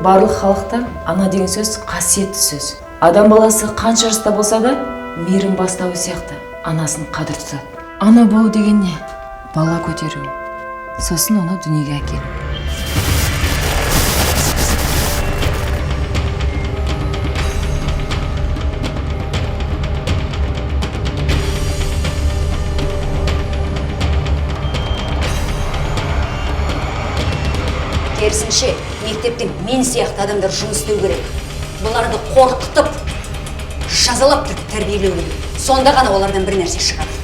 Барлық халықта ана деген сөз қасиетті сөз. Адам баласы қанша жаста болса да, мейірім бастауы сияқты анасын қадір тұтады. Ана болу деген не? Бала көтеру, сосын оны дүниеге әкелу. Керісінше, мектепте мен сияқты адамдар жұмыс істеу керек. Бұларды қорқытып, жазалап тұрып тәрбиелеу керек. Сонда ғана олардан бір нәрсе шығады.